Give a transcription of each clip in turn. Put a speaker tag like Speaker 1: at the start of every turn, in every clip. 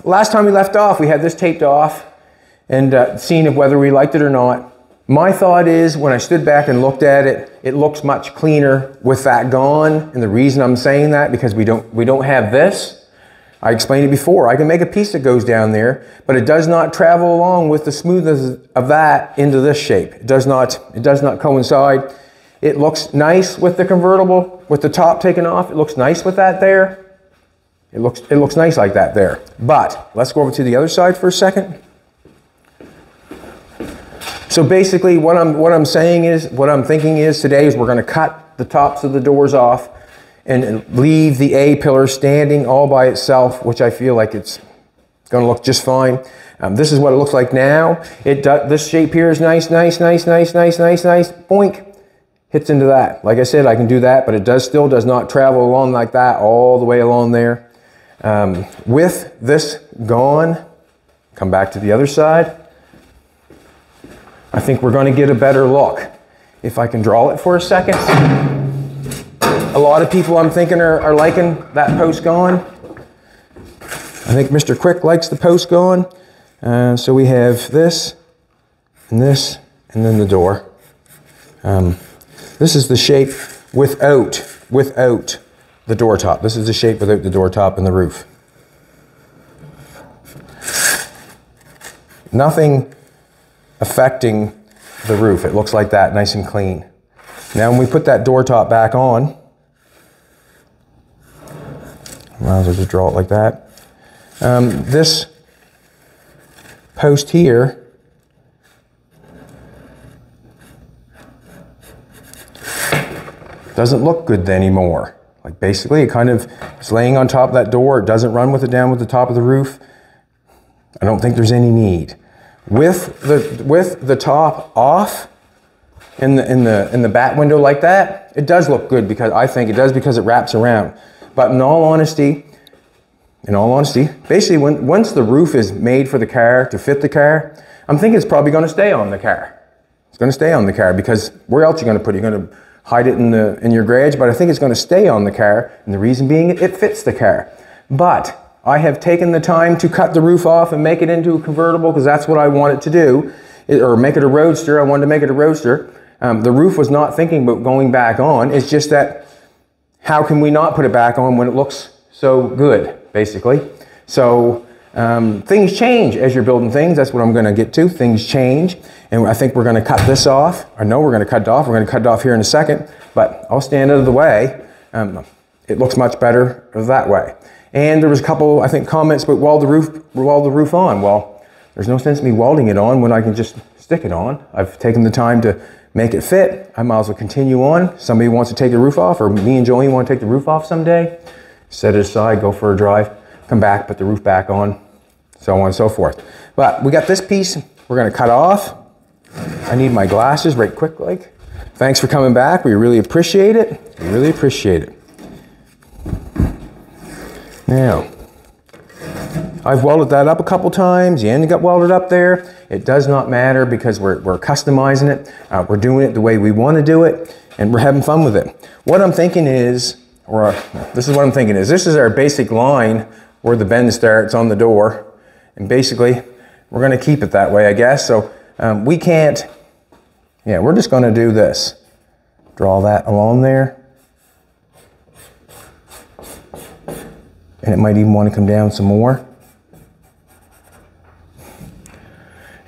Speaker 1: last time we left off, we had this taped off and seeing whether we liked it or not. My thought is, when I stood back and looked at it, it looks much cleaner with that gone. And the reason I'm saying that, because we don't have this. I explained it before. I can make a piece that goes down there, but it does not travel along with the smoothness of that into this shape. It does not coincide. It looks nice with the convertible, with the top taken off. It looks nice with that there. It looks nice like that there. But let's go over to the other side for a second. So basically what I'm thinking is today is we're going to cut the tops of the doors off and leave the A pillar standing all by itself, which I feel like it's going to look just fine. This is what it looks like now. This shape here is nice. Boink. Hits into that. Like I said, I can do that, but it still does not travel along like that all the way along there. With this gone, come back to the other side. I think we're going to get a better look. If I can draw it for a second. A lot of people, I'm thinking, are liking that post gone. I think Mr. Quick likes the post gone. So we have this, and then the door. This is the shape without the door top. This is the shape without the door top and the roof. Nothing affecting the roof. It looks like that, nice and clean. Now when we put that door top back on, might as well just draw it like that. This post here doesn't look good anymore. Like basically it kind of is laying on top of that door. It doesn't run with it down with the top of the roof. I don't think there's any need. With the top off in the back window like that, it does look good, because I think it does, because it wraps around. But in all honesty, basically once the roof is made for the car to fit the car, I'm thinking it's probably going to stay on the car. It's going to stay on the car, because where else are you going to put it? You're going to hide it in your garage, but I think it's going to stay on the car, and the reason being it fits the car. But I have taken the time to cut the roof off and make it into a convertible, because that's what I want it to do, or make it a roadster. I wanted to make it a roadster. The roof was not thinking about going back on. It's just that how can we not put it back on when it looks so good, basically? So things change as you're building things. That's what I'm going to get to. Things change. And I think we're going to cut this off. I know we're going to cut it off. We're going to cut it off here in a second. But I'll stand out of the way. It looks much better that way. And there was a couple, I think, comments about weld the roof on. Well, there's no sense in me welding it on when I can just stick it on. I've taken the time to make it fit. I might as well continue on. Somebody wants to take the roof off, or me and Joey want to take the roof off someday. Set it aside, go for a drive, come back, put the roof back on, so on and so forth. But we got this piece we're going to cut off. I need my glasses right quick, like. Thanks for coming back. We really appreciate it. We really appreciate it. Now, I've welded that up a couple times. The end got welded up there. It does not matter, because we're customizing it. We're doing it the way we want to do it, and we're having fun with it. What I'm thinking is, this is what I'm thinking is, this is our basic line where the bend starts on the door. And basically, we're going to keep it that way, I guess. So we can't, we're just going to do this. Draw that along there. And it might even want to come down some more.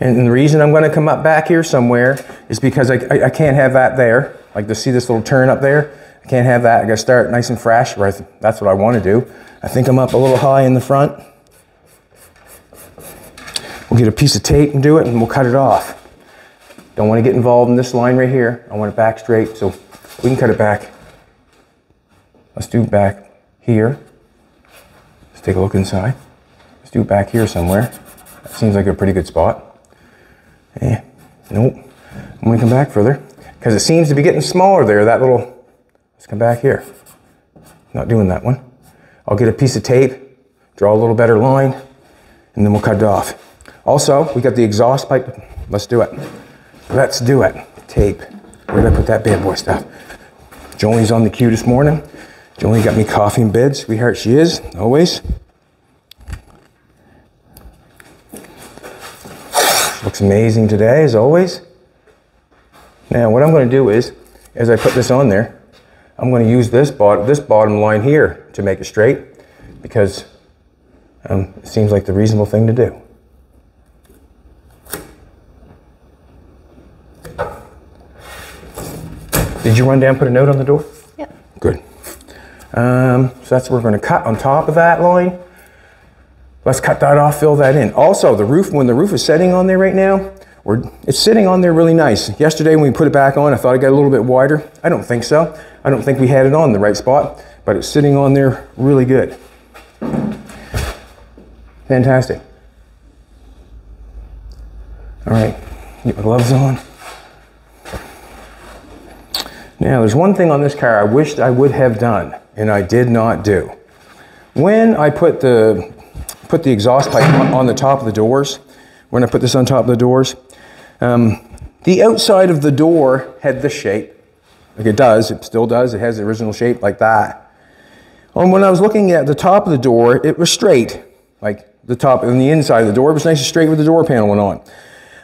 Speaker 1: And the reason I'm going to come up back here somewhere is because I can't have that there. Like, to see this little turn up there, I can't have that. I got to start nice and fresh. That's what I want to do. I think I'm up a little high in the front. We'll get a piece of tape and do it, and we'll cut it off. Don't want to get involved in this line right here. I want it back straight, so we can cut it back. Let's do it back here. Let's take a look inside. Let's do it back here somewhere. That seems like a pretty good spot. Nope. I'm going to come back further, because it seems to be getting smaller there, that little. Let's come back here. Not doing that one. I'll get a piece of tape, draw a little better line, and then we'll cut it off. Also, we got the exhaust pipe. Let's do it. Let's do it. Tape. Where did I put that bad boy stuff? Jolie's on the queue this morning. Jolie got me coffee in bed. Sweetheart she is, always. Looks amazing today, as always. Now, what I'm going to do is, as I put this on there, I'm going to use this bottom line here to make it straight, because it seems like the reasonable thing to do. Did you run down and put a note on the door?
Speaker 2: Yep.
Speaker 1: Good. So that's what we're going to cut on top of that line. Let's cut that off, fill that in. Also, the roof, when the roof is setting on there right now, it's sitting on there really nice. Yesterday when we put it back on, I thought it got a little bit wider. I don't think so. I don't think we had it on the right spot, but it's sitting on there really good. Fantastic. All right, get my gloves on. Now, there's one thing on this car I wished I would have done, and I did not do. When I put the exhaust pipe on the top of the doors, when I put this on top of the doors, the outside of the door had this shape. Like it still does, it has the original shape like that. And when I was looking at the top of the door, it was straight. Like the top and the inside of the door, it was nice and straight with the door panel went on.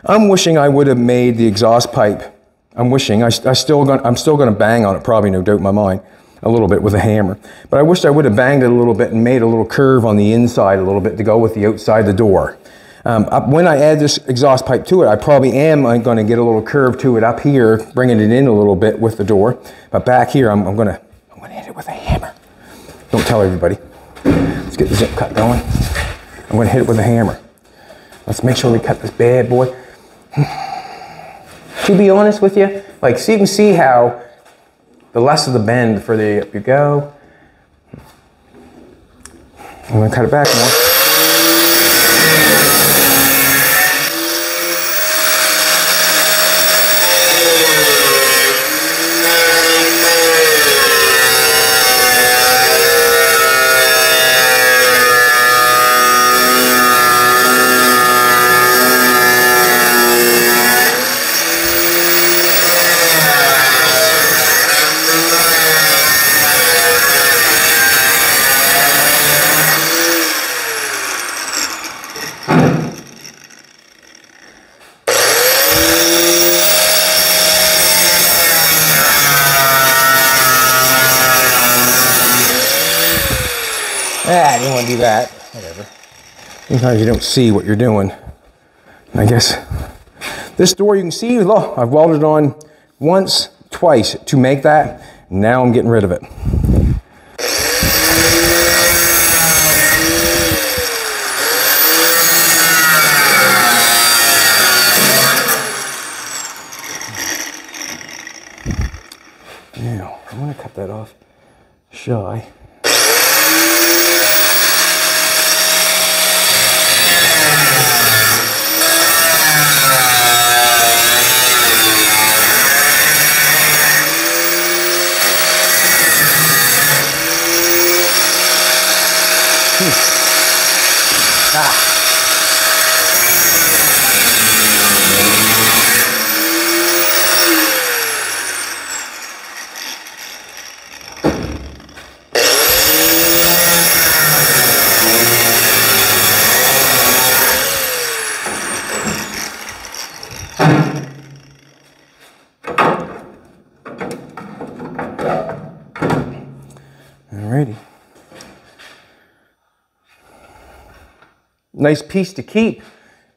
Speaker 1: I'm wishing I would have made the exhaust pipe. I'm still going to bang on it, probably, no doubt in my mind, a little bit with a hammer. But I wished I would have banged it a little bit and made a little curve on the inside a little bit to go with the outside of the door. When I add this exhaust pipe to it, I probably am going to get a little curve to it up here, bringing it in a little bit with the door. But back here, I'm going to hit it with a hammer. Don't tell everybody. Let's get the zip cut going. I'm going to hit it with a hammer. Let's make sure we cut this bad boy. To be honest with you, like, so you can see how the less of the bend further up you go. I'm going to cut it back more. I didn't want to do that. Whatever. Sometimes you don't see what you're doing. I guess this door, you can see, look, I've welded on once, twice to make that. Now I'm getting rid of it. Now, I'm going to cut that off shy. Alrighty. Nice piece to keep in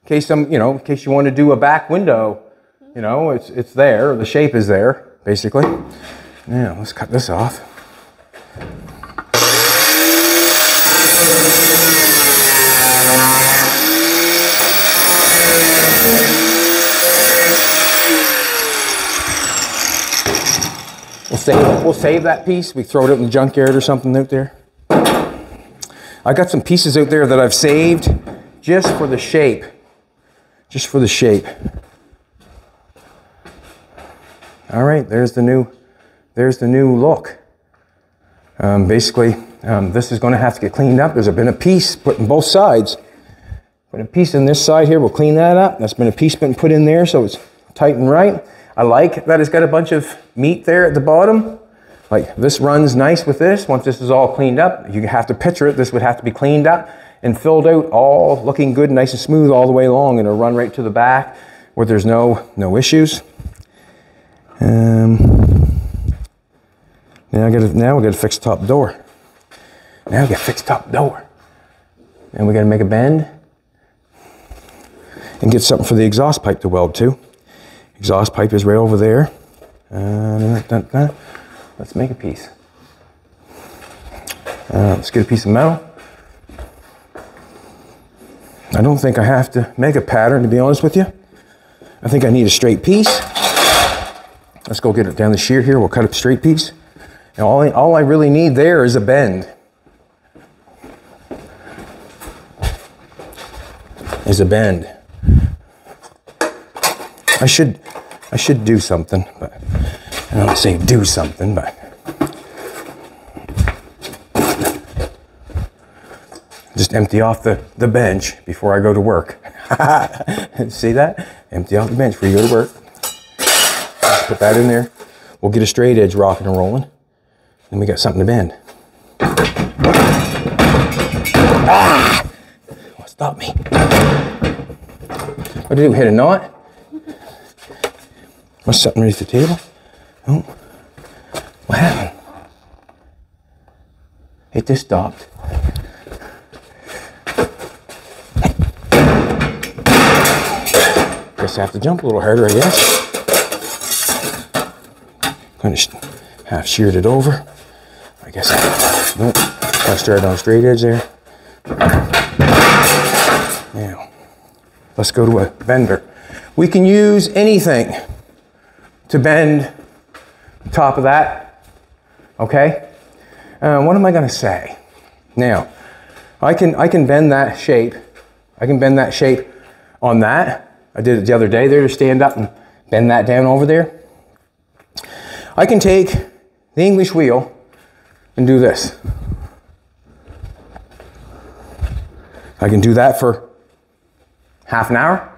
Speaker 1: case in case you want to do a back window. It's there. The shape is there, basically. Now let's cut this off. We'll save that piece. We throw it out in the junkyard or something out there. I got some pieces out there that I've saved just for the shape. Just for the shape. All right, there's the new look. Basically, this is going to have to get cleaned up. There's been a piece put in both sides. Put a piece in this side here. We'll clean that up. That's been a piece been put in there, so it's tight and right. I like that it's got a bunch of meat there at the bottom. Like, this runs nice with this. Once this is all cleaned up, you have to picture it. This would have to be cleaned up and filled out, all looking good, nice and smooth all the way along, and it'll run right to the back where there's no issues. Now we got to fix the top door. Now we got to fix the top door. And we got to make a bend and get something for the exhaust pipe to weld to. Exhaust pipe is right over there. Let's make a piece. Let's get a piece of metal. I don't think I have to make a pattern, to be honest with you. I think I need a straight piece. Let's go get it down the shear here. We'll cut a straight piece. And all I really need there is a bend. I should do something, but I don't say do something, but just empty off the bench before I go to work. See that? Empty off the bench before you go to work. Just put that in there. We'll get a straight edge rocking and rolling. And we got something to bend. Ah! Well, stop me. What did you do? Hit a knot? Was something underneath the table? Oh. What happened? It just stopped. Guess I have to jump a little harder, I guess. Kind of half sheared it over. I guess nope. I started on a straight edge there. Now, let's go to a bender. We can use anything to bend the top of that. Okay. What am I going to say? Now, I can bend that shape. I can bend that shape on that. I did it the other day there to stand up and bend that down over there. I can take the English wheel and do this. I can do that for half an hour.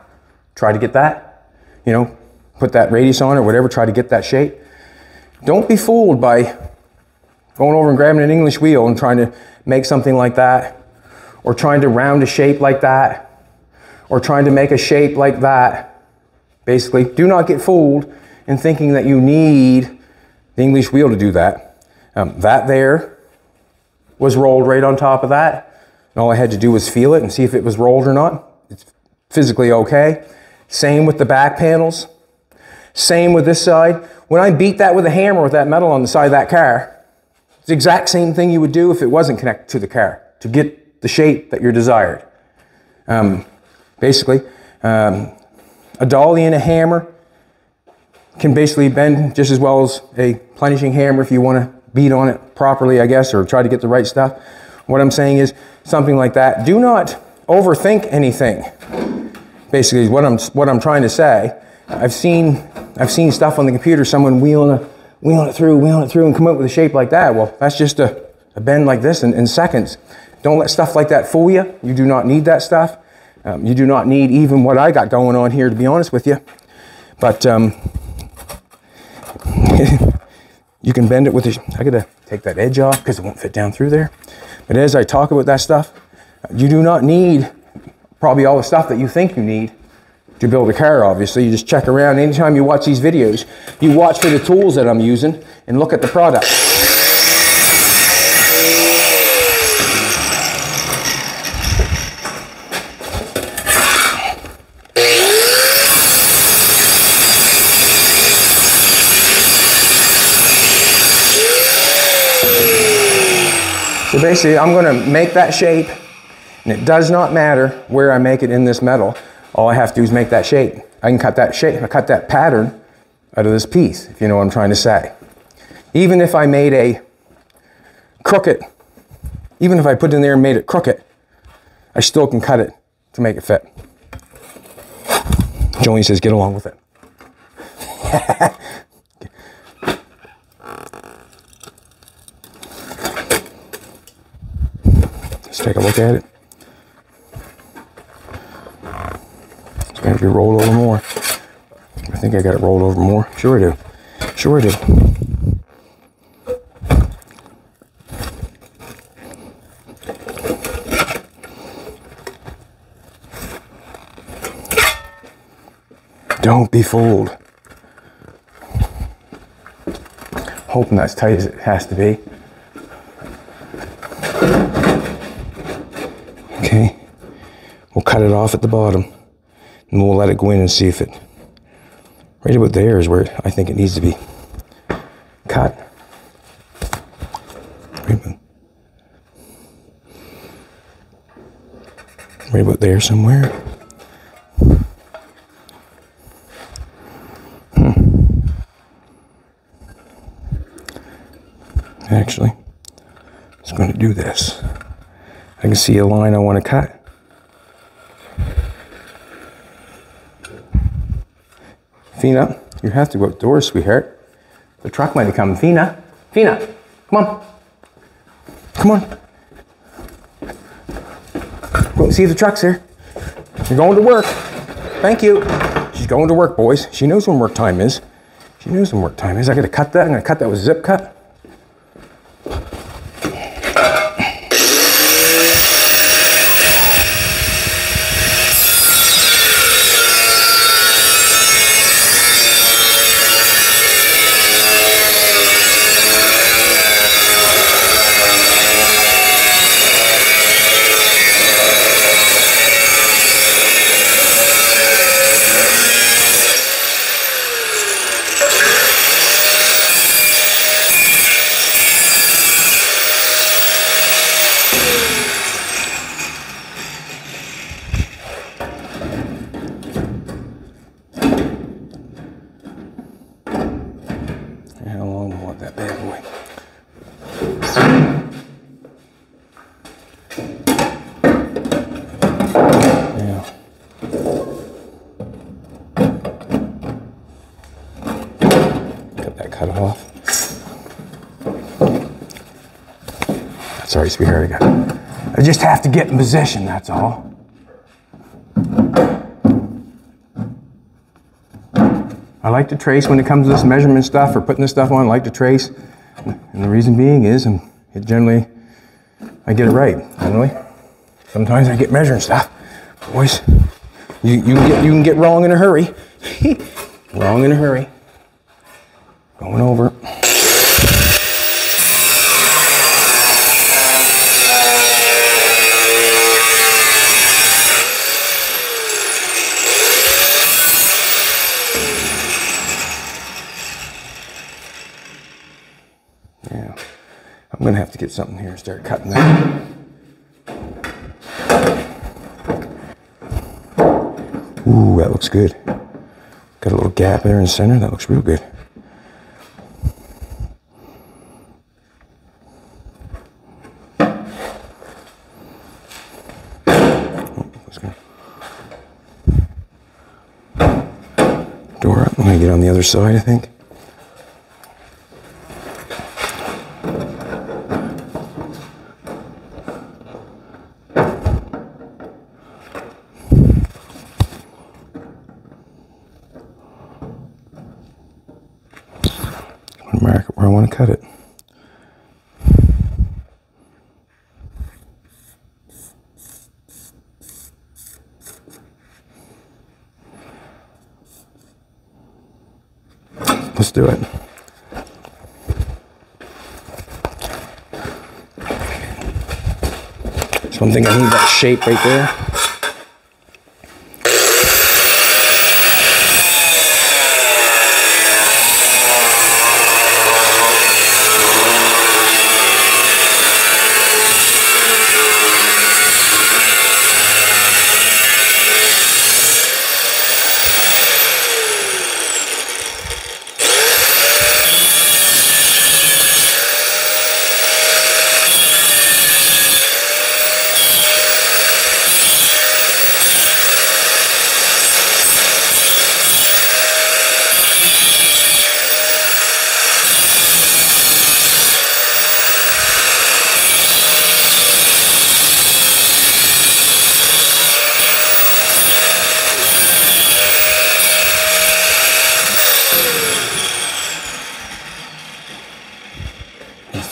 Speaker 1: Try to get that, you know, put that radius on or whatever, try to get that shape. Don't be fooled by going over and grabbing an English wheel and trying to make something like that, or trying to round a shape like that, or trying to make a shape like that. Basically, do not get fooled in thinking that you need the English wheel to do that. That there was rolled right on top of that, and all I had to do was feel it and see if it was rolled or not. It's physically okay. Same with the back panels. Same with this side. When I beat that with a hammer with that metal on the side of that car, it's the exact same thing you would do if it wasn't connected to the car to get the shape that you're desired. Basically, a dolly and a hammer can basically bend just as well as a plenishing hammer if you want to beat on it properly, I guess, or try to get the right stuff. What I'm saying is something like that. Do not overthink anything. Basically, what I'm trying to say. I've seen stuff on the computer, someone wheeling it through, and come up with a shape like that. Well, that's just a bend like this in seconds. Don't let stuff like that fool you. You do not need that stuff. You do not need even what I got going on here, to be honest with you. But you can bend it with I gotta take that edge off because it won't fit down through there. But as I talk about that stuff, you do not need probably all the stuff that you think you need to build a car, obviously. You just check around. Anytime you watch these videos, you watch for the tools that I'm using and look at the product. So basically, I'm going to make that shape, and it does not matter where I make it in this metal. All I have to do is make that shape. I can cut that shape, I cut that pattern out of this piece, if you know what I'm trying to say. Even if I made a crooked, even if I put it in there and made it crooked, I still can cut it to make it fit. Jolene says, get along with it. Let's take a look at it. It's going to be rolled over more. I think I got it rolled over more. Sure I do. Sure I do. Don't be fooled. Hoping that's tight as it has to be. Okay, we'll cut it off at the bottom and we'll let it go in and see if it, right about there is where I think it needs to be cut. Right about there somewhere. Actually, I'm just going to do this. I can see a line I want to cut. Fina, you have to go outdoors, sweetheart. The truck might be coming. Fina, Fina, come on. Come on. Go see if the truck's here. You're going to work. Thank you. She's going to work, boys. She knows when work time is. She knows when work time is. I got to cut that. I'm going to cut that with a zip cut. How long do I want that bad boy? Yeah. Got that cut off. Sorry, sweetheart, I just have to get in position, that's all. I like to trace when it comes to this measurement stuff or putting this stuff on. I like to trace, and the reason being is, I get it right. Generally, sometimes I get measuring stuff. Boys, you can get wrong in a hurry. Wrong in a hurry. Going over. Yeah, I'm gonna have to get something here and start cutting that. Ooh, that looks good. Got a little gap there in the center. That looks real good. Door up. I'm gonna get on the other side, I think. Mark it where I want to cut it. Let's do it. So one thing, I need that shape right there.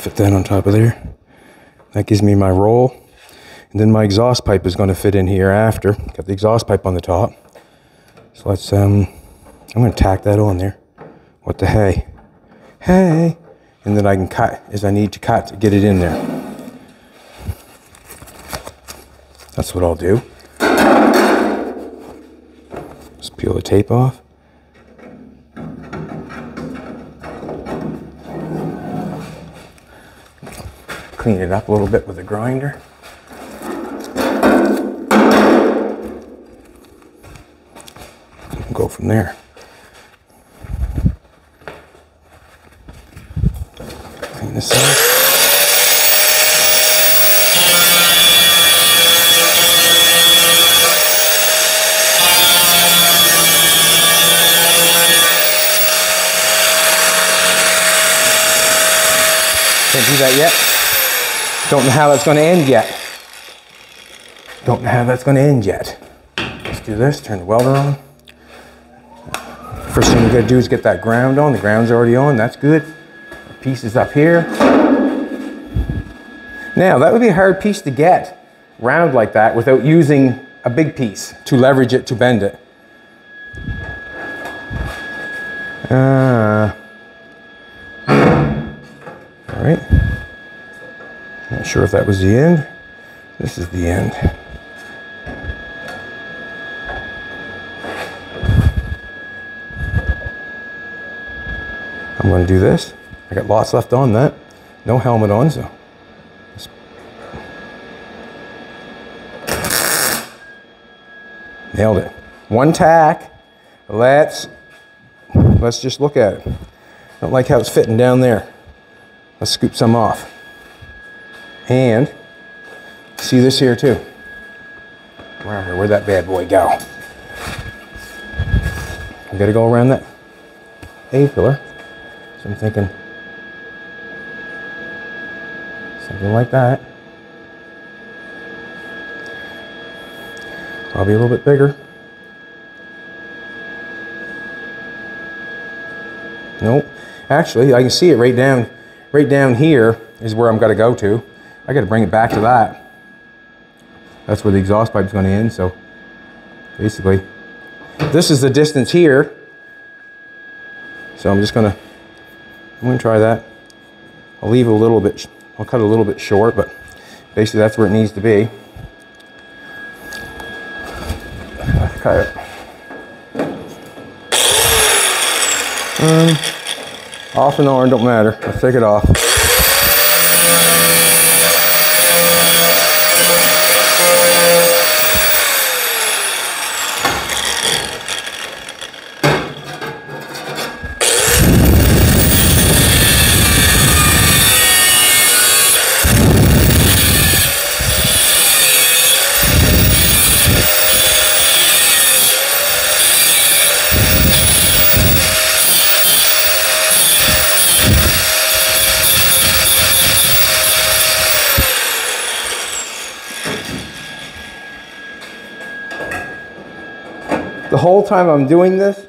Speaker 1: Fit that on top of there. That gives me my roll. And then my exhaust pipe is going to fit in here after. Got the exhaust pipe on the top. So let's I'm going to tack that on there. What the hey? Hey! And then I can cut as I need to cut to get it in there. That's what I'll do. Just peel the tape off. Clean it up a little bit with a grinder. Go from there. Clean this up. Can't do that yet. Don't know how that's going to end yet. Don't know how that's going to end yet. Let's do this. Turn the welder on. First thing we got to do is get that ground on. The ground's already on. That's good. The piece is up here. Now, that would be a hard piece to get round like that without using a big piece to leverage it, to bend it. All right. Not sure if that was the end. This is the end. I'm going to do this. I got lots left on that. No helmet on, so. Nailed it. One tack. Let's just look at it. Don't like how it's fitting down there. Let's scoop some off. And see this here too. Where'd that bad boy go? I gotta go around that A-pillar. So I'm thinking something like that. Probably a little bit bigger. Nope. Actually, I can see it right down here is where I'm gonna go to. I gotta bring it back to that. That's where the exhaust pipe's gonna end, so basically, this is the distance here. So I'm gonna try that. I'll leave it a little bit, I'll cut a little bit short, but basically that's where it needs to be. Cut it. Off and on, don't matter. Let's take it off. The whole time I'm doing this,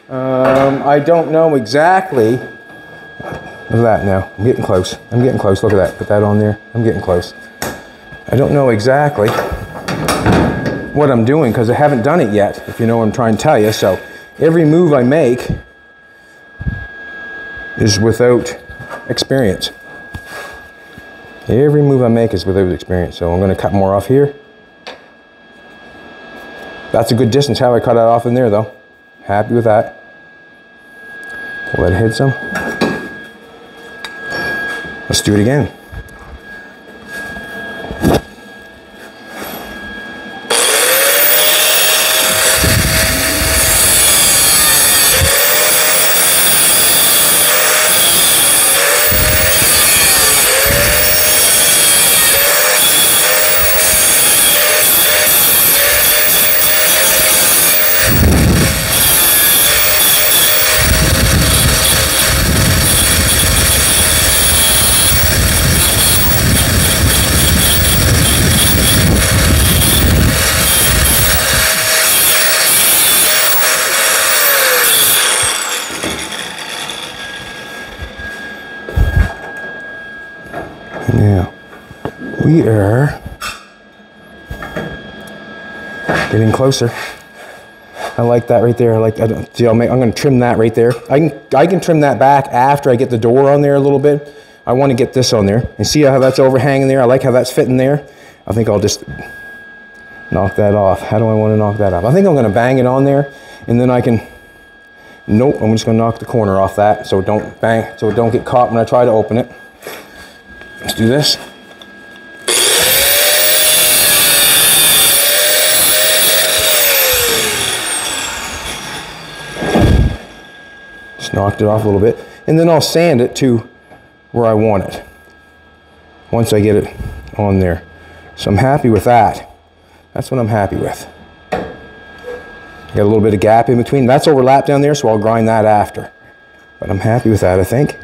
Speaker 1: I don't know exactly. Look at that now. I'm getting close. I'm getting close. Look at that. Put that on there. I'm getting close. I don't know exactly what I'm doing because I haven't done it yet, if you know what I'm trying to tell you. So every move I make is without experience. Every move I make is without experience. So I'm going to cut more off here. That's a good distance how I cut that off in there though. Happy with that. Pull that ahead some. Let's do it again. Now, we are getting closer. I like that right there. I like that. See, I'm going to trim that right there. I can trim that back after I get the door on there a little bit. I want to get this on there. And see how that's overhanging there? I like how that's fitting there. I think I'll just knock that off. How do I want to knock that off? I think I'm going to bang it on there, and then I can, nope, I'm just going to knock the corner off that so it don't bang, so it don't get caught when I try to open it. Let's do this. Just knocked it off a little bit, and then I'll sand it to where I want it once I get it on there. So I'm happy with that. That's what I'm happy with. Got a little bit of gap in between. That's overlap down there, so I'll grind that after. But I'm happy with that, I think.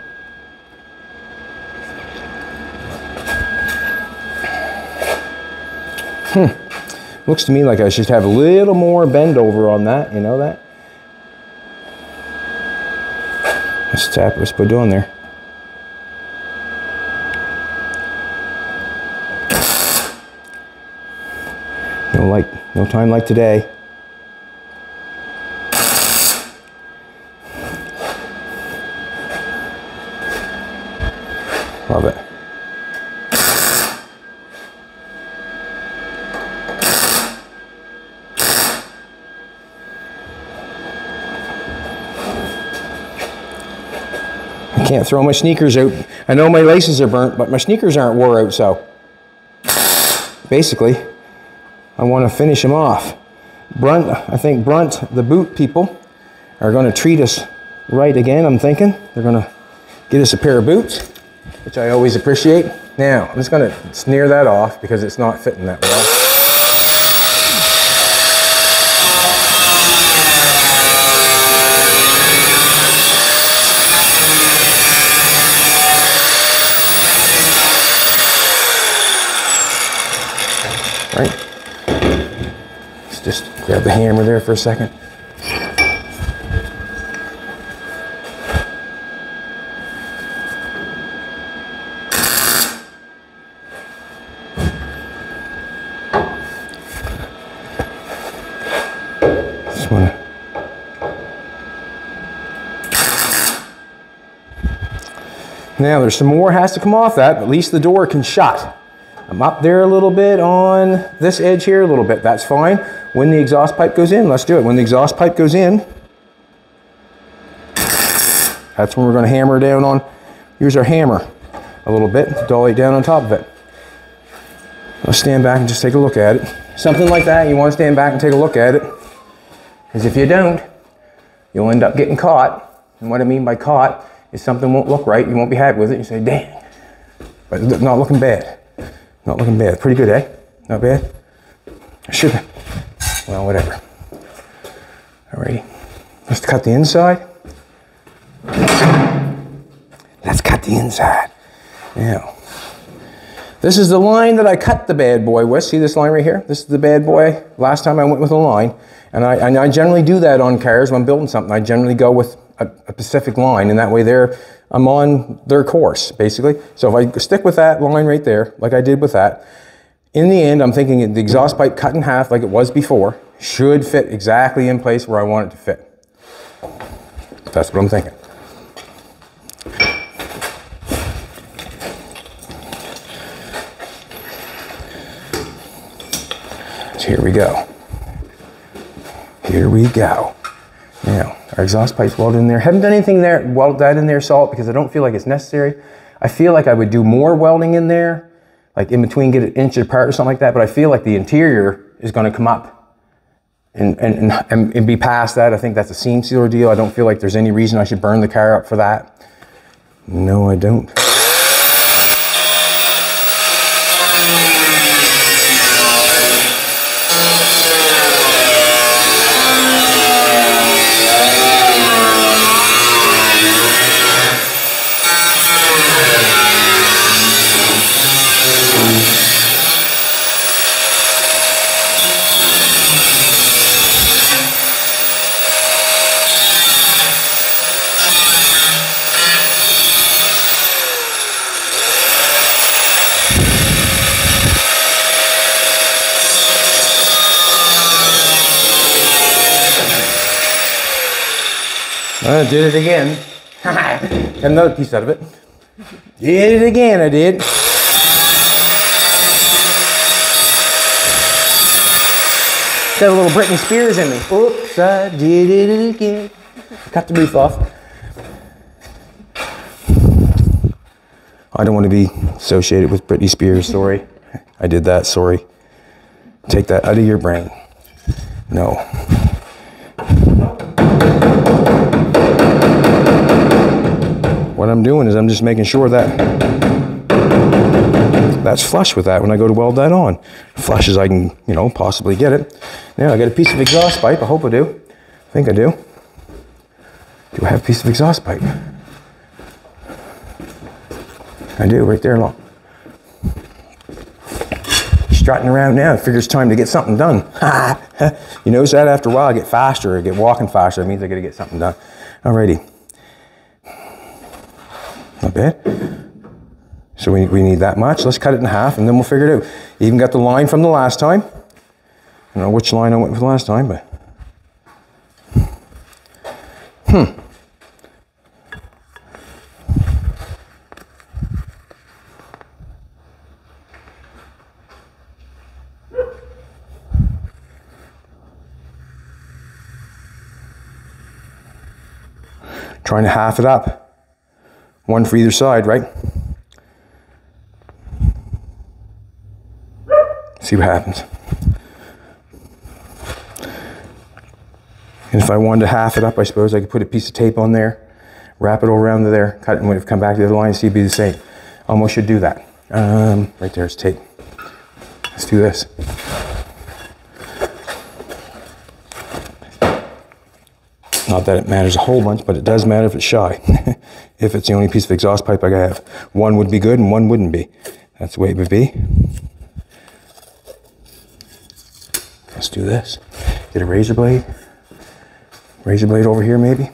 Speaker 1: Looks to me like I should have a little more bend over on that, you know that? Let's tap, let's put it on there. No time like today. Love it. I can't throw my sneakers out. I know my laces are burnt, but my sneakers aren't wore out, so basically I want to finish them off. Brunt, I think Brunt, the boot people, are going to treat us right again, I'm thinking. They're going to get us a pair of boots, which I always appreciate. Now, I'm just going to sneer that off because it's not fitting that well. Right. Let's just grab the hammer there for a second. Just want to. Now there's some more has to come off that, but at least the door can shut. I'm up there a little bit on this edge here, a little bit. That's fine. When the exhaust pipe goes in, let's do it. When the exhaust pipe goes in, that's when we're going to hammer down on. Here's our hammer a little bit, dolly down on top of it. Let's stand back and just take a look at it. Something like that, you want to stand back and take a look at it. Because if you don't, you'll end up getting caught. And what I mean by caught is something won't look right, you won't be happy with it, you say, dang. But it's not looking bad. Not looking bad. Pretty good, eh? Not bad? I should have. Well, whatever. Alrighty. Let's cut the inside. Let's cut the inside. Now, this is the line that I cut the bad boy with. See this line right here? This is the bad boy. Last time I went with a line. And I generally do that on cars when I'm building something. I generally go with a specific line, and that way I'm on their course, basically. So if I stick with that line right there, like I did with that, in the end, I'm thinking the exhaust pipe cut in half like it was before should fit exactly in place where I want it to fit. That's what I'm thinking. So here we go. Here we go. Now, our exhaust pipe's welded in there. Haven't done anything there, weld that in there, salt, because I don't feel like it's necessary. I feel like I would do more welding in there, like in between, get it inch apart or something like that, but I feel like the interior is going to come up and be past that. I think that's a seam sealer deal. I don't feel like there's any reason I should burn the car up for that. No, I don't. I did it again. Got another piece out of it. Did it again, I did. Got a little Britney Spears in me. Oops, I did it again. Cut the roof off. I don't want to be associated with Britney Spears, sorry. I did that, sorry. Take that out of your brain. No. What I'm doing is I'm just making sure that that's flush with that when I go to weld that on. Flush as I can, you know, possibly get it. Now I got a piece of exhaust pipe. I hope I do. I think I do. Do I have a piece of exhaust pipe? I do, right there, look. Strutting around now, figure it's time to get something done. You notice that after a while I get faster, I get walking faster. That means I gotta get something done. Alrighty. Not bad. So we need that much. Let's cut it in half and then we'll figure it out. Even got the line from the last time. I don't know which line I went with last time, but. Trying to half it up. One for either side, right? See what happens. And if I wanted to half it up, I suppose I could put a piece of tape on there, wrap it all around to there, cut it, and when it come back to the other line, see it'd be the same. Almost should do that. Right there's tape. Let's do this. Not that it matters a whole bunch, but it does matter if it's shy. If it's the only piece of exhaust pipe I have. One would be good and one wouldn't be. That's the way it would be. Let's do this. Get a razor blade. Razor blade over here maybe.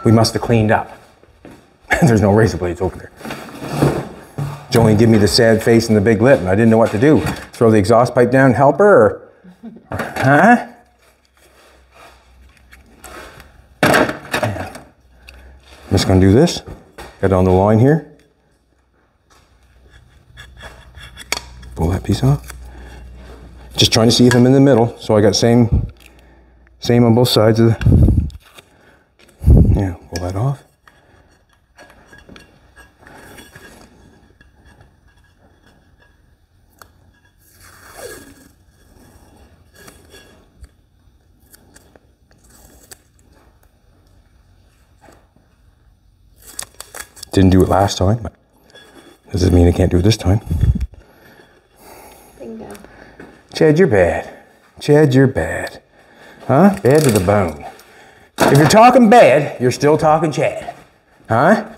Speaker 1: We must have cleaned up. There's no razor blades over there. Jolene gave me the sad face and the big lip and I didn't know what to do. Throw the exhaust pipe down, help her, or huh? I'm just gonna do this. Got it on the line here. Pull that piece off. Just trying to see if I'm in the middle. So I got same on both sides of the, yeah, pull that off. Didn't do it last time, but doesn't mean I can't do it this time. Bingo. Chad, you're bad. Chad, you're bad. Huh? Bad to the bone. If you're talking bad, you're still talking Chad. Huh?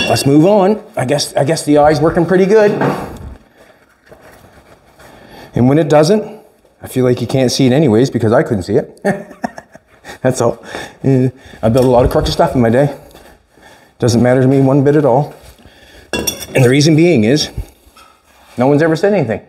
Speaker 1: Let's move on. I guess the eye's working pretty good. And when it doesn't, I feel like you can't see it anyways because I couldn't see it. That's all. I built a lot of crooked stuff in my day. Doesn't matter to me one bit at all. And the reason being is, no one's ever said anything.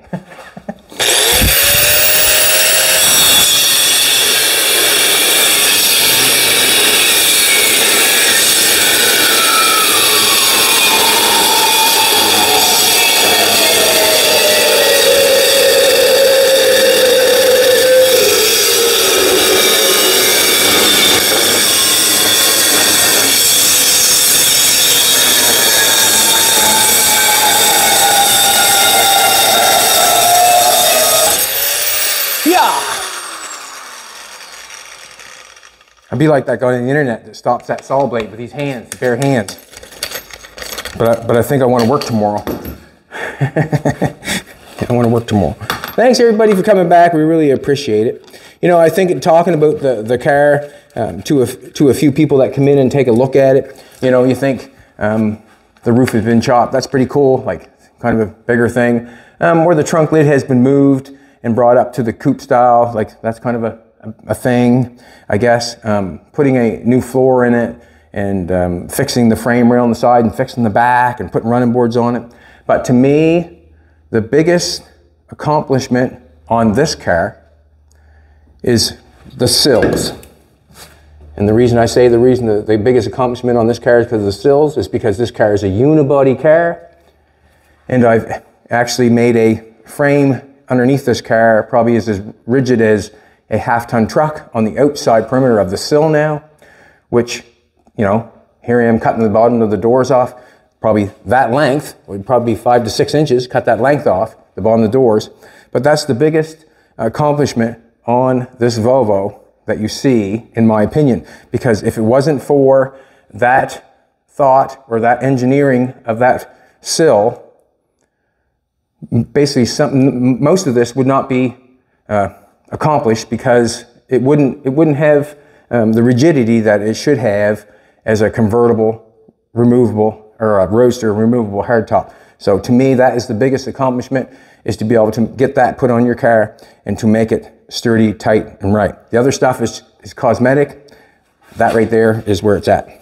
Speaker 1: I'd be like that guy on the internet that stops that saw blade with these hands, bare hands. But I think I want to work tomorrow. I want to work tomorrow. Thanks everybody for coming back. We really appreciate it. You know, I think talking about the car to a few people that come in and take a look at it, you know, you think the roof has been chopped. That's pretty cool, like kind of a bigger thing. Or the trunk lid has been moved and brought up to the coupe style, like that's kind of a thing, I guess. Putting a new floor in it and fixing the frame rail on the side and fixing the back and putting running boards on it. But to me, the biggest accomplishment on this car is the sills. And the reason I say the biggest accomplishment on this car is because of the sills is because this car is a unibody car. And I've actually made a frame underneath this car, probably is as rigid as a half-ton truck on the outside perimeter of the sill now, which, you know, here I am cutting the bottom of the doors off. Probably that length would probably be 5 to 6 inches, cut that length off, the bottom of the doors. But that's the biggest accomplishment on this Volvo that you see, in my opinion, because if it wasn't for that thought or that engineering of that sill, basically most of this would not be accomplished, because it wouldn't have the rigidity that it should have as a convertible, removable, or a roadster removable hardtop. So to me, that is the biggest accomplishment, is to be able to get that put on your car and to make it sturdy, tight, and right. The other stuff is cosmetic. That right there is where it's at.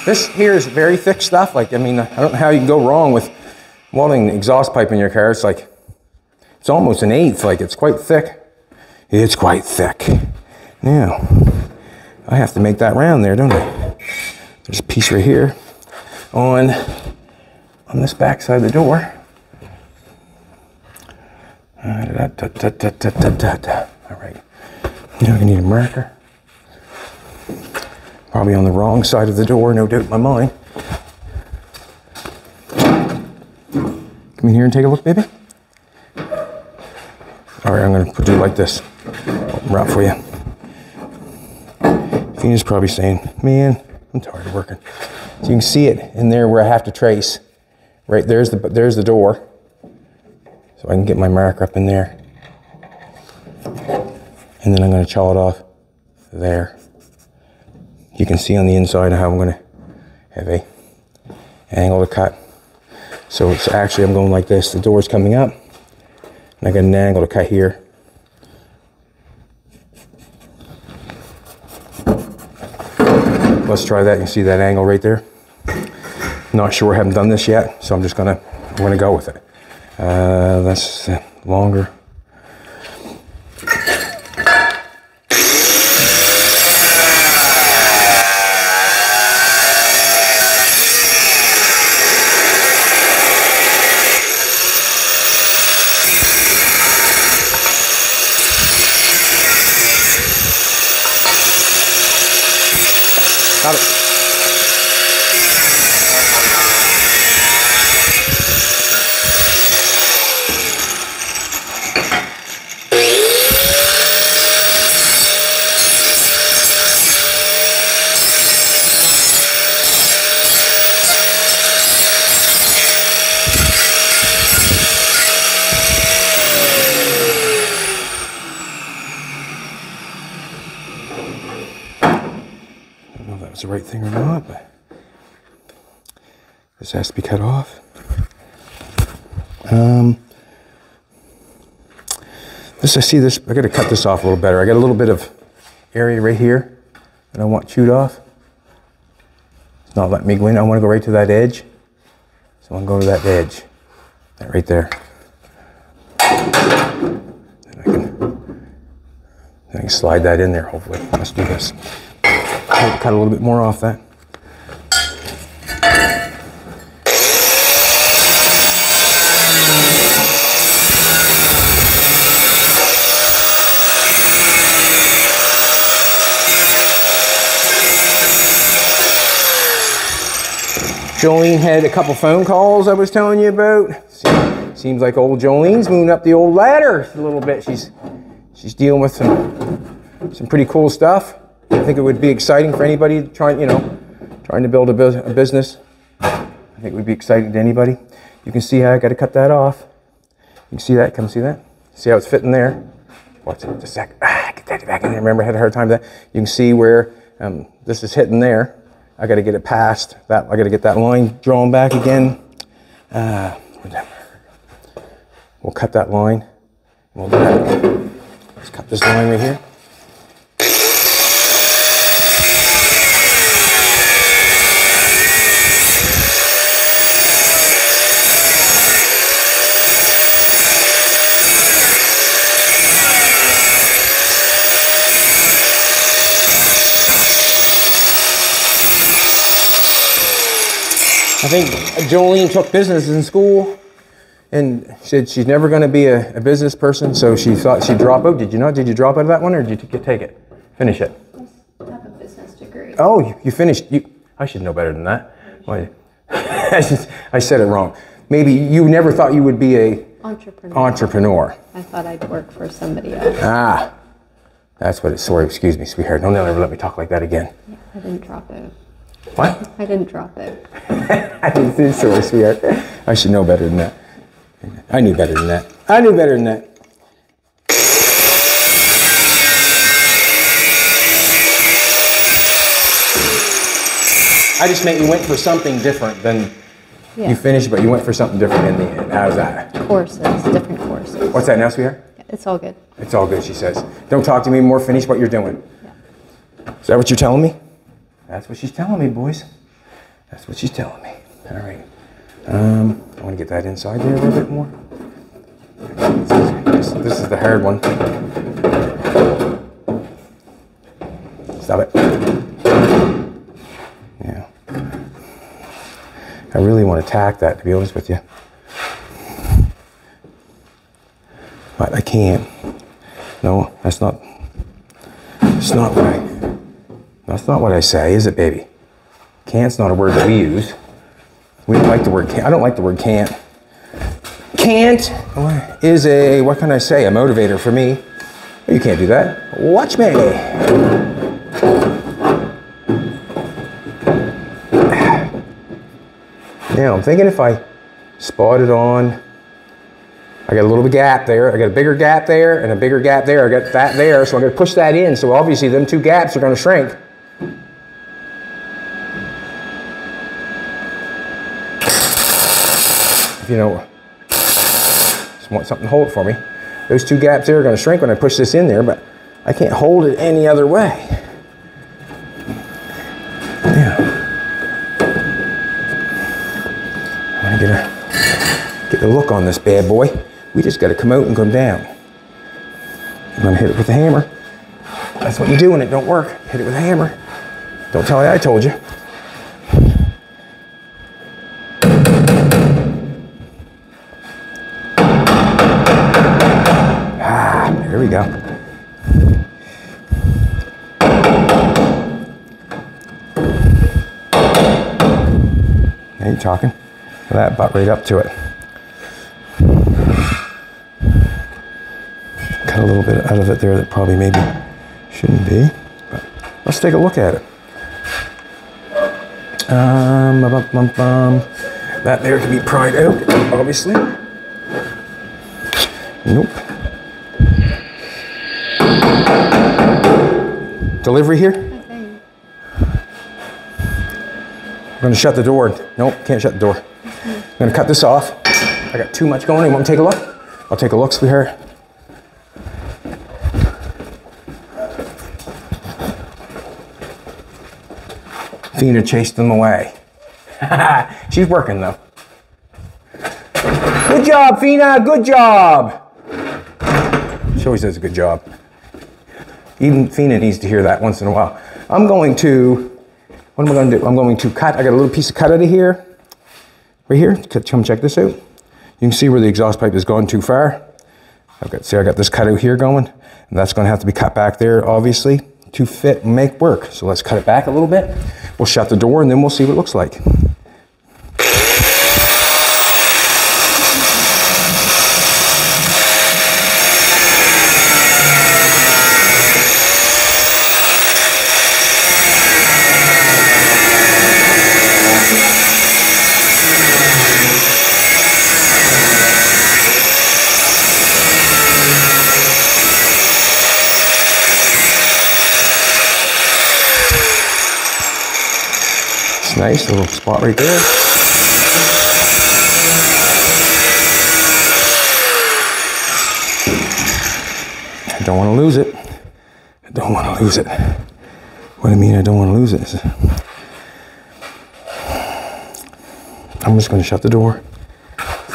Speaker 1: This here is very thick stuff. Like, I mean, I don't know how you can go wrong with welding the exhaust pipe in your car. It's like, it's almost an eighth. Like, it's quite thick. It's quite thick. Now, I have to make that round there, don't I? There's a piece right here on this back side of the door. All right. Now I need a marker. Probably on the wrong side of the door, no doubt in my mind. Come in here and take a look, baby. All right, I'm gonna do it like this. Open her up for you. Fina's probably saying, man, I'm tired of working. So you can see it in there where I have to trace. Right, there's the door. So I can get my marker up in there. And then I'm gonna chaw it off there. You can see on the inside how I'm going to have a angle to cut. So it's actually, I'm going like this. The door's coming up, and I got an angle to cut here. Let's try that. You see that angle right there? Not sure, I haven't done this yet, so I'm gonna go with it. That's longer. Got it. The right thing or not, but this has to be cut off. I see this, I got to cut this off a little better. I got a little bit of area right here that I want chewed off. It's not letting me go in. I want to go right to that edge. So I'm going to go to that edge. That right there. Then I can slide that in there, hopefully. Let's do this. Cut a little bit more off that. Jolene had a couple phone calls I was telling you about. Seems like old Jolene's moving up the old ladder a little bit. She's dealing with some pretty cool stuff. I think it would be exciting for anybody trying to build a business. I think it would be exciting to anybody. You can see how I got to cut that off. You can see that. Come see that. See how it's fitting there. Watch it just a sec. Get that back in there. Remember, I had a hard time with that. You can see where this is hitting there. I got to get it past that. I got to get that line drawn back again. We'll cut that line. We'll do that. Let's cut this line right here. I think Jolene took business in school and said she's never going to be a business person, so she thought she'd drop out. Did you not? Did you drop out of that one, or did you take it? Finish it?
Speaker 2: I have a business degree.
Speaker 1: Oh, you finished. I should know better than that. Well, I said it wrong. Maybe you never thought you would be a entrepreneur.
Speaker 2: I thought I'd work for somebody else.
Speaker 1: Ah, that's what it's. Sorry, excuse me, sweetheart. Don't ever let me talk like that again.
Speaker 2: Yeah, I didn't drop out.
Speaker 1: What?
Speaker 2: I didn't drop it.
Speaker 1: I didn't think so, sweetheart. I should know better than that. I knew better than that. I knew better than that. I just meant you went for something different than you finished, but you went for something different in the end. How's that?
Speaker 2: Courses, different courses.
Speaker 1: What's that now, sweetheart?
Speaker 2: Yeah, it's all good.
Speaker 1: It's all good, she says. Don't talk to me more. Finish what you're doing.
Speaker 2: Yeah.
Speaker 1: Is that what you're telling me? That's what she's telling me, boys. That's what she's telling me. All right. I want to get that inside there a little bit more. This is the hard one. Stop it. Yeah. I really want to tack that, to be honest with you. But I can't. No, that's not what I say, is it, baby? Can't's not a word that we use. We don't like the word can't. I don't like the word can't. Can't is a, what can I say, a motivator for me. You can't do that. Watch me. Now, I'm thinking if I spot it on, I got a little gap there, I got a bigger gap there, and a bigger gap there, I got that there, so I'm going to push that in, so obviously them two gaps are going to shrink. If you know, just want something to hold it for me. Those two gaps there are going to shrink when I push this in there, but I can't hold it any other way. Yeah. I want to get the look on this bad boy. We just got to come out and come down. I'm going to hit it with a hammer. That's what you do when it don't work. Hit it with a hammer. Don't tell me I told you. Ah, there we go. Now you're talking. That butt right up to it. Cut a little bit out of it there that probably maybe shouldn't be, but let's take a look at it. That there can be pried out, obviously. Nope. Delivery here?
Speaker 2: Okay.
Speaker 1: I'm going to shut the door. Nope, can't shut the door. I'm going to cut this off. I got too much going. You want me to take a look? I'll take a look, sweetheart. Fina chased them away. She's working though. Good job, Fina, good job. She always does a good job. Even Fina needs to hear that once in a while. I'm going to, what am I going to do? I'm going to cut, I got a little piece of cut out of here. Right here, come check this out. You can see where the exhaust pipe has gone too far. I got this cut out here going, and that's going to have to be cut back there, obviously, to fit and make work. So let's cut it back a little bit. We'll shut the door, and then we'll see what it looks like. Nice little spot right there. I don't want to lose it. I don't want to lose it. What do I mean I don't want to lose it? I'm just going to shut the door.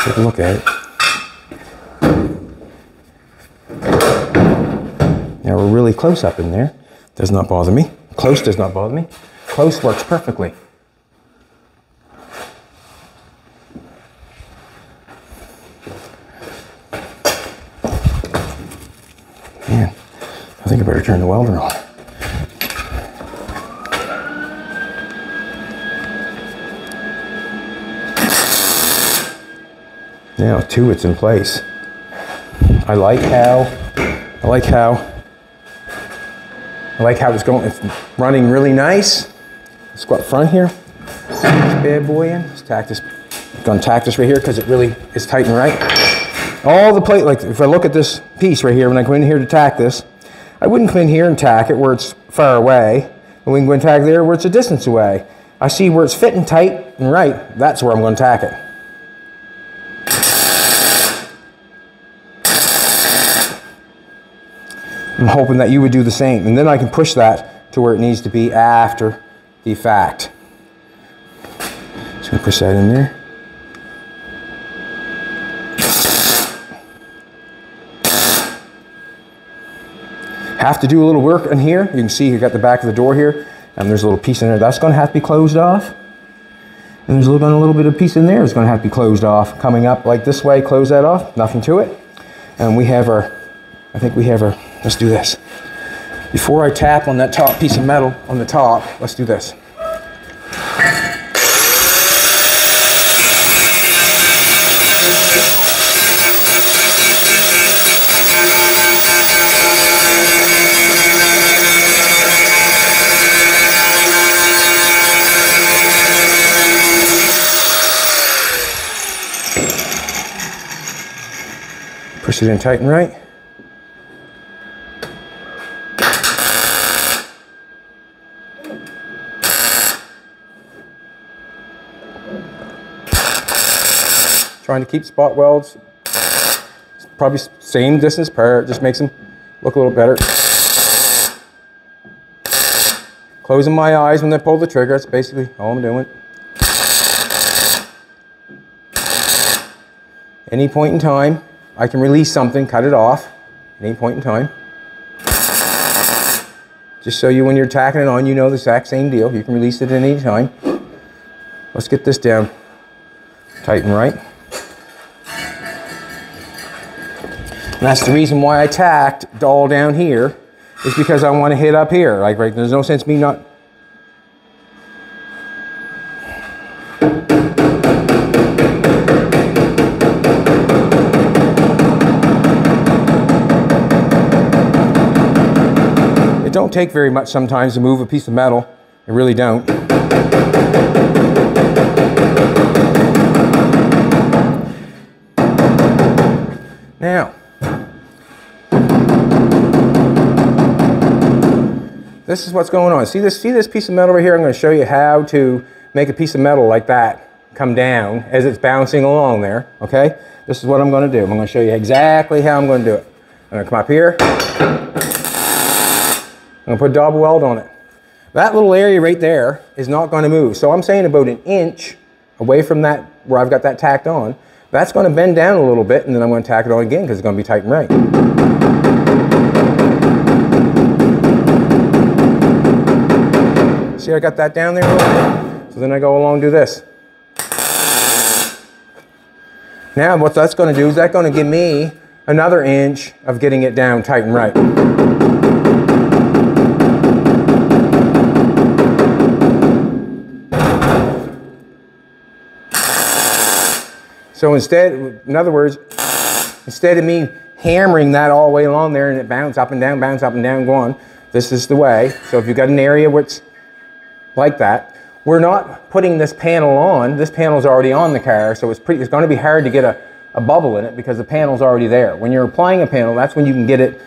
Speaker 1: Take a look at it. Now we're really close up in there. Does not bother me. Close does not bother me. Close works perfectly. Man, I think I better turn the welder on. Now, two, it's in place. I like how it's going. It's running really nice. Let's go up front here. This bad boy in. Let's tack this. I'm gonna tack this right here because it really is tight and right. All the plate, like if I look at this piece right here, when I come in here to tack this, I wouldn't come in here and tack it where it's far away. And we can go and tack there where it's a distance away. I see where it's fitting tight and right. That's where I'm going to tack it. I'm hoping that you would do the same, and then I can push that to where it needs to be after the fact. Just gonna push that in there. Have to do a little work in here. You can see you got the back of the door here, and there's a little piece in there that's gonna have to be closed off. And there's a little bit of piece in there that's gonna have to be closed off. Coming up like this way, close that off, nothing to it. And we have our, I think we have our, let's do this. Before I tap on that top piece of metal on the top, let's do this. Push it in tight and right. Trying to keep spot welds probably same distance apart, just makes them look a little better. Closing my eyes when I pull the trigger, that's basically all I'm doing. Any point in time, I can release something, cut it off, at any point in time. Just so you, when you're tacking it on, you know the exact same deal. You can release it at any time. Let's get this down tight and right. And that's the reason why I tacked all down here, is because I want to hit up here. Like, right, there's no sense me not. It don't take very much sometimes to move a piece of metal. It really don't. Now, this is what's going on. See this piece of metal right here? I'm going to show you how to make a piece of metal like that come down as it's bouncing along there, okay? This is what I'm going to do. I'm going to show you exactly how I'm going to do it. I'm going to come up here. I'm going to put a double weld on it. That little area right there is not going to move. So I'm saying about an inch away from that, where I've got that tacked on. That's going to bend down a little bit, and then I'm going to tack it on again because it's going to be tight and right. See, I got that down there a little bit? So then I go along and do this. Now what that's going to do is that's going to give me another inch of getting it down tight and right. So instead, in other words, instead of me hammering that all the way along there and it bounce up and down, go on, this is the way. So if you've got an area where it's like that, we're not putting this panel on. This panel's already on the car, so it's going to be hard to get a bubble in it because the panel's already there. When you're applying a panel, that's when you can get it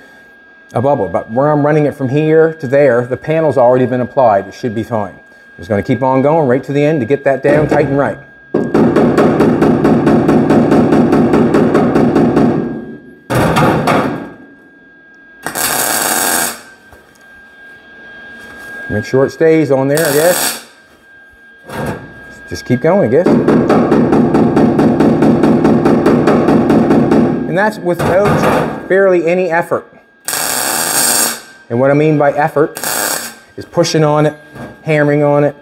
Speaker 1: a bubble. But where I'm running it from here to there, the panel's already been applied. It should be fine. Just going to keep on going right to the end to get that down tight and right. Make sure it stays on there, I guess. Just keep going, I guess. And that's without barely any effort. And what I mean by effort is pushing on it, hammering on it.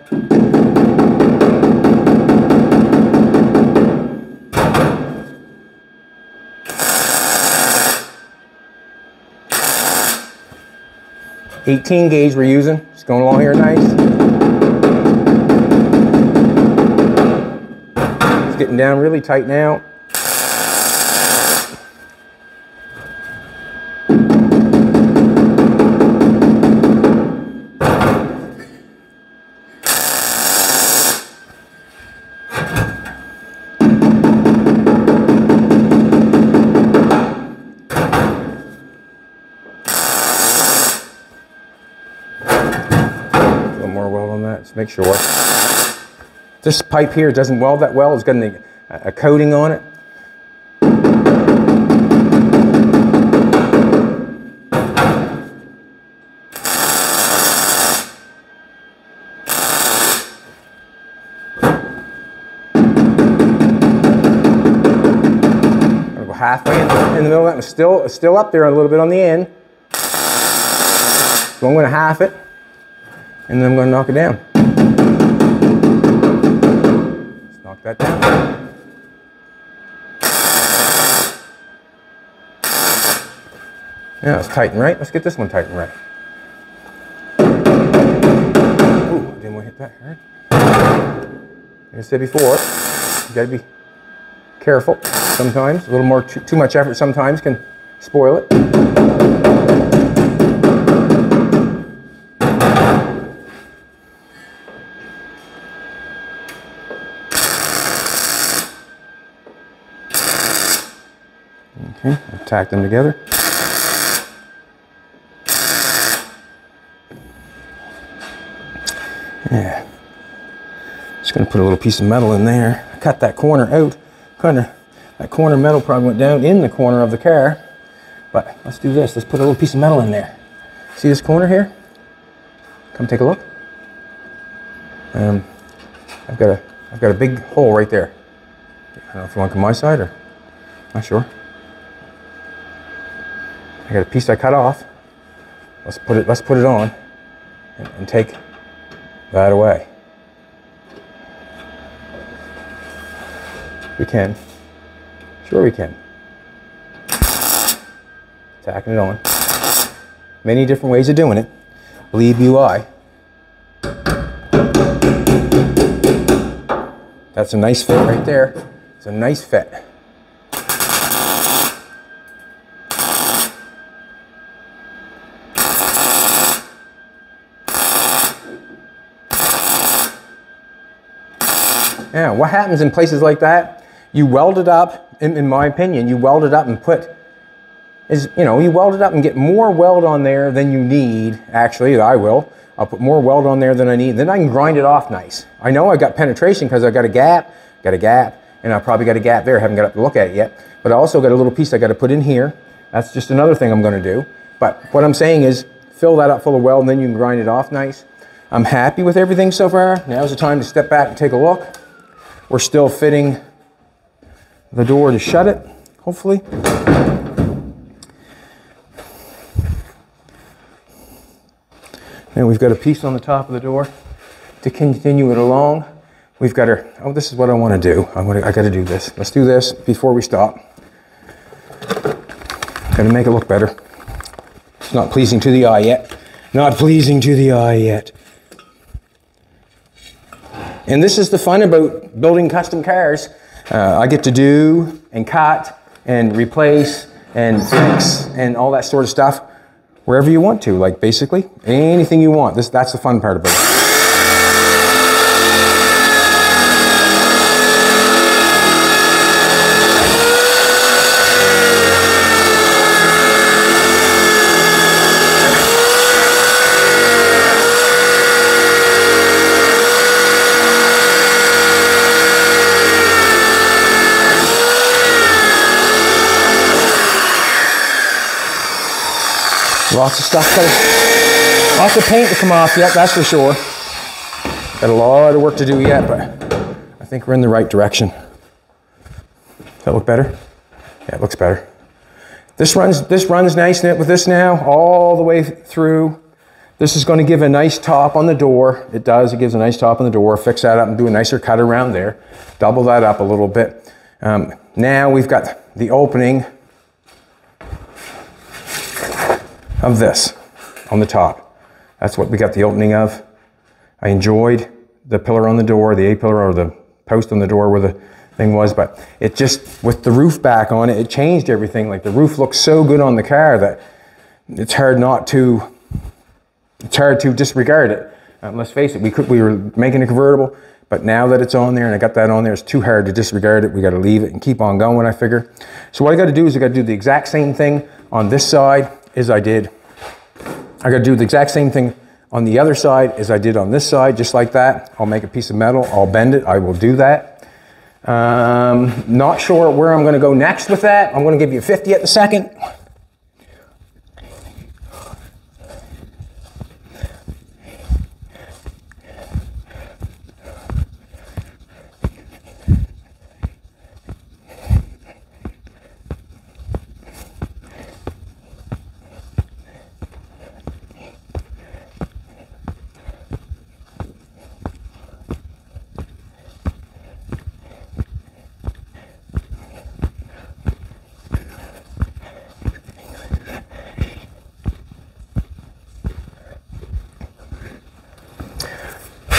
Speaker 1: .18 gauge we're using. It's going along here nice. It's getting down really tight now. More weld on that, just make sure. This pipe here doesn't weld that well. It's got a coating on it. I'm gonna go halfway in the middle of that. It's still up there a little bit on the end. So I'm going to half it. And then I'm going to knock it down. Let's knock that down. Yeah, it's tight and right. Let's get this one tight and right. Ooh, I didn't want to hit that hard. Like I said before, you got to be careful sometimes. A little more, too much effort sometimes can spoil it. Okay, I've tacked them together. Yeah. Just going to put a little piece of metal in there. I cut that corner out. That corner metal probably went down in the corner of the car. But let's do this. Let's put a little piece of metal in there. See this corner here? Come take a look. I've got a big hole right there. I don't know if you want to come my side or not sure. I got a piece I cut off. Let's put it on and take that away. We can. Sure we can. Tacking it on. Many different ways of doing it. Believe you I. That's a nice fit right there. It's a nice fit. Yeah, what happens in places like that, you weld it up, in my opinion, you weld it up and you weld it up and get more weld on there than you need. Actually, I will. I'll put more weld on there than I need. Then I can grind it off nice. I know I got penetration because I got a gap, and I probably got a gap there. I haven't got up to look at it yet. But I also got a little piece I got to put in here. That's just another thing I'm going to do. But what I'm saying is, fill that up full of weld, and then you can grind it off nice. I'm happy with everything so far. Now's the time to step back and take a look. We're still fitting the door to shut it, hopefully. And we've got a piece on the top of the door to continue it along. We've got our, oh, this is what I want to do. I got to do this. Let's do this before we stop. Got to make it look better. It's not pleasing to the eye yet. Not pleasing to the eye yet. And this is the fun about building custom cars. I get to do and cut and replace and fix and all that sort of stuff wherever you want to, like basically anything you want. That's the fun part about it. Lots of stuff, lots of paint to come off yet, that's for sure. Got a lot of work to do yet, but I think we're in the right direction. Does that look better? Yeah, it looks better. This runs nice with this now, all the way through. This is going to give a nice top on the door. It does, it gives a nice top on the door. Fix that up and do a nicer cut around there. Double that up a little bit. Now we've got the opening of this on the top. That's what we got the opening of. I enjoyed the pillar on the door, the A-pillar or the post on the door where the thing was, but it just, with the roof back on it, it changed everything. Like the roof looks so good on the car that it's hard to disregard it. Let's face it, we were making a convertible, but now that it's on there and I got that on there, it's too hard to disregard it. We got to leave it and keep on going, I figure. So what I got to do is I got to do the exact same thing on this side as I did. I got to do the exact same thing on the other side as I did on this side, just like that. I'll make a piece of metal, I'll bend it, I will do that. Not sure where I'm going to go next with that. I'm going to give you 50 at the second.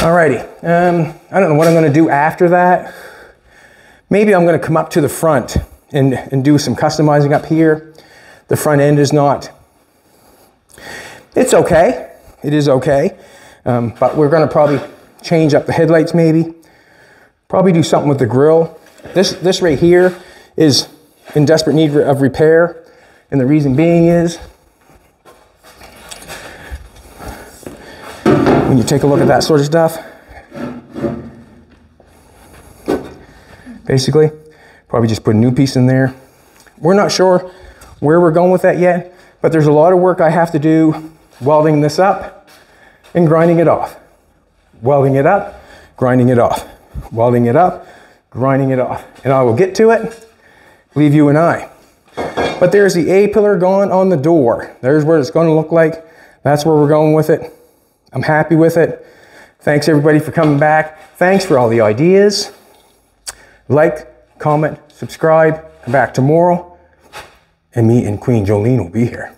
Speaker 1: Alrighty, I don't know what I'm going to do after that. Maybe I'm going to come up to the front and do some customizing up here. The front end is not, it's okay, it is okay, but we're going to probably change up the headlights maybe. Probably do something with the grille. This right here is in desperate need of repair, and the reason being is, when you take a look at that sort of stuff, basically, probably just put a new piece in there. We're not sure where we're going with that yet, but there's a lot of work I have to do welding this up and grinding it off. Welding it up, grinding it off. Welding it up, grinding it off. And I will get to it, leave you and I. But there's the A-pillar gone on the door. There's what it's going to look like. That's where we're going with it. I'm happy with it. Thanks everybody for coming back. Thanks for all the ideas. Like, comment, subscribe. Come back tomorrow. And me and Queen Jolene will be here.